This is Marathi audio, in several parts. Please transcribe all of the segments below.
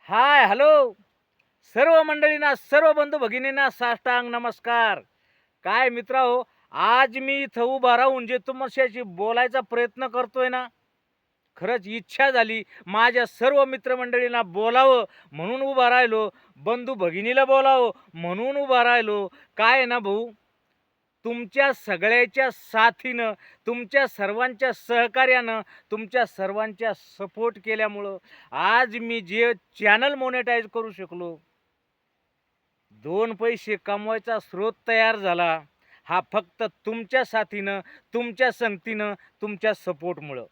हाय हॅलो सर्व मंडळींना सर्व बंधू भगिनींना साष्टांग नमस्कार. काय मित्रांनो, आज मी इथं उभा राहून जे तुमच्याशी बोलायचा प्रयत्न करतोय ना, खरंच इच्छा झाली माझ्या सर्व मित्रमंडळींना बोलावं म्हणून उभा राहिलो, बंधू भगिनीला बोलावं म्हणून उभा राहिलो. काय आहे ना भाऊ, तुमच्या सगळ्याच्या साथीनं, तुमच्या सर्वांच्या सहकार्यानं, तुमच्या सर्वांच्या सपोर्ट केल्यामुळं आज मी जे चॅनल मोनेटाईज करू शकलो, दोन पैसे कमवायचा स्रोत तयार झाला. हा फक्त तुमच्या साथीनं, तुमच्या संगतीनं, तुमच्या सपोर्टमुळं.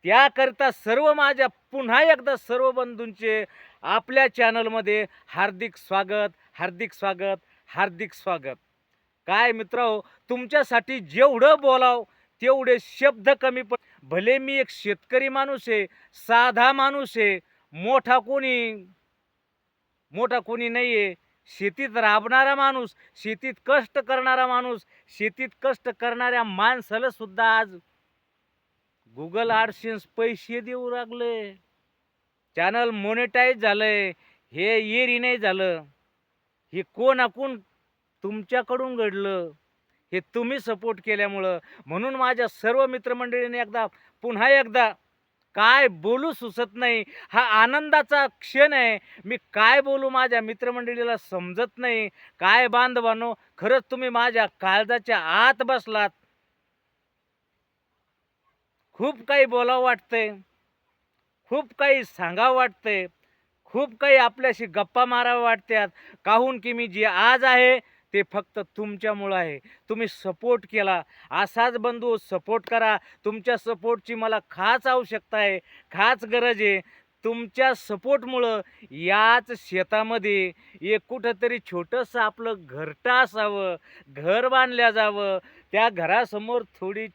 त्याकरता सर्व माझ्या पुन्हा एकदा सर्व बंधूंचे आपल्या चॅनलमध्ये हार्दिक स्वागत, हार्दिक स्वागत, हार्दिक स्वागत. काय मित्रांनो, तुमच्यासाठी जेवढं बोलाव तेवढे शब्द कमी भले मी एक शेतकरी माणूस आहे, साधा माणूस आहे, मोठा कोणी नाही आहे. शेतीत राबणारा माणूस, शेतीत कष्ट करणारा माणूस, शेतीत कष्ट करणाऱ्या माणसाला सुद्धा आज गुगल ॲडसेन्स पैसे देऊ लागले. चॅनल मोनेटाईज झालंय. हे येरी नाही झालं. हे कोणाकडून? तुमच्याकडून घडलं. हे तुम्ही सपोर्ट केल्यामुळं. म्हणून माझ्या सर्व मित्रमंडळींनी पुन्हा एकदा काय बोलू सुचत नाही. हा आनंदाचा क्षण आहे. मी काय बोलू माझ्या मित्रमंडळीला समजत नाही. काय बांधवानो, खरंच तुम्ही माझ्या काळजाच्या आत बसलात. खूप काही बोलावं वाटतंय, खूप काही सांगावं वाटतंय, खूप काही आपल्याशी गप्पा माराव्या वाटतात. काहून की मी जे आज आहे ते फक्त तुमच्यामुळं आहे. तुम्ही सपोर्ट केला. असाच बंधू सपोर्ट करा. तुमच्या सपोर्टची मला खास आवश्यकता आहे, खास गरज आहे. तुमच्या सपोर्टमुळं याच शेतामध्ये एक कुठंतरी छोटंसं आपलं घरटं असावं, घर बांधल्या जावं. त्या घरासमोर थोडी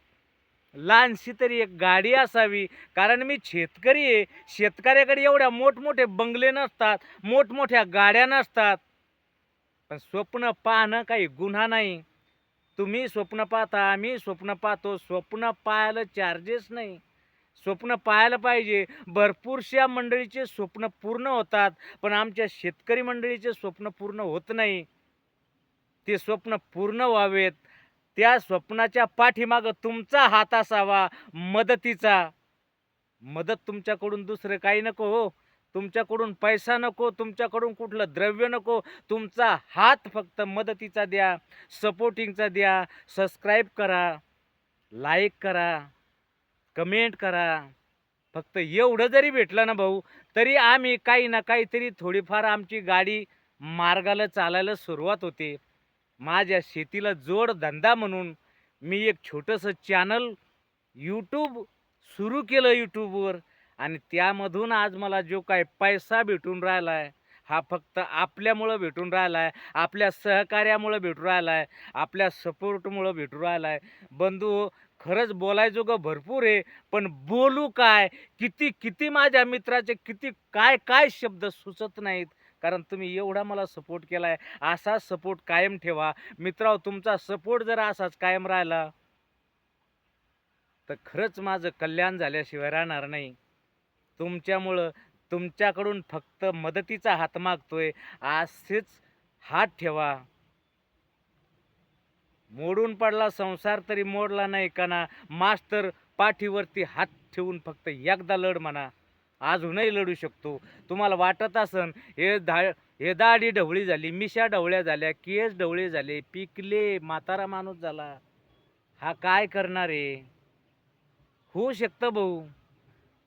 लहानशी तरी एक गाडी असावी. कारण मी शेतकरी आहे. शेतकऱ्याकडे एवढ्या मोठमोठे बंगले नसतात, मोठमोठ्या गाड्या नसतात. पण स्वप्न पाहणं काही गुन्हा नाही. तुम्ही स्वप्न पाहता, आम्ही स्वप्न पाहतो. स्वप्न पाहायला चार्जेस नाही. स्वप्न पाहायला पाहिजे. भरपूरशा मंडळीचे स्वप्न पूर्ण होतात, पण आमच्या शेतकरी मंडळीचे स्वप्न पूर्ण होत नाही. ते स्वप्न पूर्ण व्हावेत, त्या स्वप्नाच्या पाठीमागं तुमचा हात असावा, मदतीचा. मदत तुमच्याकडून दुसरं काही नको हो. तुमच्याकडून पैसा नको, तुमच्याकडून कुठलं द्रव्य नको. तुमचा हात फक्त मदतीचा द्या, सपोर्टिंगचा द्या. सबस्क्राईब करा, लाईक करा, कमेंट करा. फक्त एवढं जरी भेटलं ना भाऊ, तरी आम्ही काही ना काहीतरी थोडीफार आमची गाडी मार्गाला चालायला सुरुवात होते. माझ्या शेतीला जोडधंदा म्हणून मी एक छोटंसं चॅनल यूट्यूब सुरू केलं यूट्यूबवर. आणि त्यामधून आज मला जो काही पैसा भेटून राहिला आहे, हा फक्त आपल्यामुळं भेटून राहिला आहे, आपल्या सहकार्यामुळं भेटून राहिला आहे, आपल्या सपोर्टमुळं भेटून राहिला आहे. बंधू, खरंच बोलायजोगं भरपूर आहे, पण बोलू काय? किती किती माझ्या मित्राचे किती काय काय शब्द सुचत नाहीत. कारण तुम्ही एवढा मला सपोर्ट केला आहे. असाच सपोर्ट कायम ठेवा. मित्रांनो, तुमचा सपोर्ट जर असाच कायम राहिला तर खरंच माझं कल्याण झाल्याशिवाय राहणार नाही. तुमच्यामुळं, तुमच्याकडून फक्त मदतीचा हात मागतोय. असेच हात ठेवा. मोडून पडला संसार तरी मोडला नाही कणा. मास्तर पाठीवरती हात ठेवून फक्त एकदा लढ म्हणा. अजूनही लढू शकतो. तुम्हाला वाटत असन हे दाढी ढवळी झाली, मिशा ढवळ्या झाल्या, केस ढवळे झाले, पिकले, म्हातारा माणूस झाला, हा काय करणार आहे? होऊ शकतं भाऊ.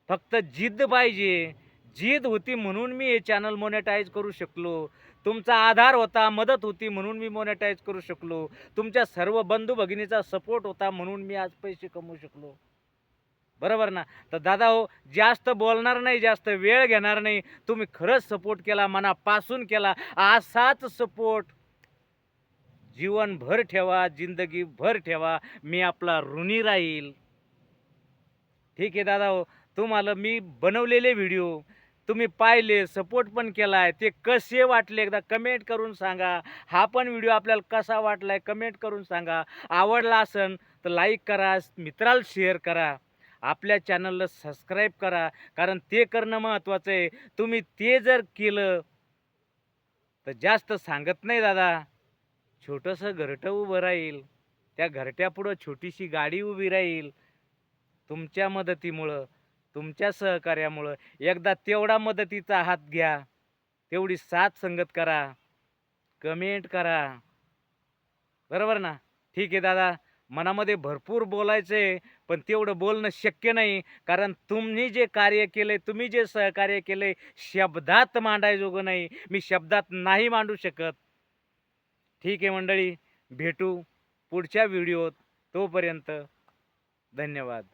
फक्त जिद्द पाहिजे. जिद्द होती म्हणून मी हे चॅनल मोनेटाईज करू शकलो. तुमचा आधार होता, मदत होती म्हणून मी मोनेटाईज करू शकलो. तुमच्या सर्व बंधू भगिनीचा सपोर्ट होता म्हणून मी आज पैसे कमवू शकलो. बरोबर ना? तर दादा हो, जास्त बोलणार नाही, जास्त वेळ घेणार नाही. तुम्ही खरंच सपोर्ट केला, मनापासून केला. असाच सपोर्ट जीवनभर ठेवा, जिंदगीभर ठेवा. मी आपला ऋणी राहील. ठीक आहे दादा हो, तुम्हाला मी बनवलेले व्हिडिओ तुम्ही पाहिले, सपोर्ट पण केलाय, ते कसे वाटले एकदा कमेंट करून सांगा. हा पण व्हिडिओ आपल्याला कसा वाटलाय कमेंट करून सांगा. आवडला असेल तर लाईक करा, मित्राला शेअर करा. आपल्या चॅनलला सबस्क्राईब करा, कारण ते करणं महत्त्वाचं आहे. तुम्ही ते जर केलं तर जास्त सांगत नाही दादा, छोटंसं घरटं उभं राहील. त्या घरट्यापुढं छोटीशी गाडी उभी राहील. तुमच्या मदतीमुळं, तुमच्या सहकार्यामुळं. एकदा तेवढा मदतीचा हात घ्या. तेवढी साथ संगत करा. कमेंट करा. बरोबर ना? ठीक आहे दादा. मनामध्ये भरपूर बोलायचंय, पण तेवढं बोलणं शक्य नाही. कारण तुम्ही जे कार्य केलंय, तुम्ही जे सहकार्य केलंय, शब्दात मांडायजोगं नाही. मी शब्दात नाही मांडू शकत. ठीक आहे मंडळी, भेटू पुढच्या व्हिडिओत. तोपर्यंत धन्यवाद.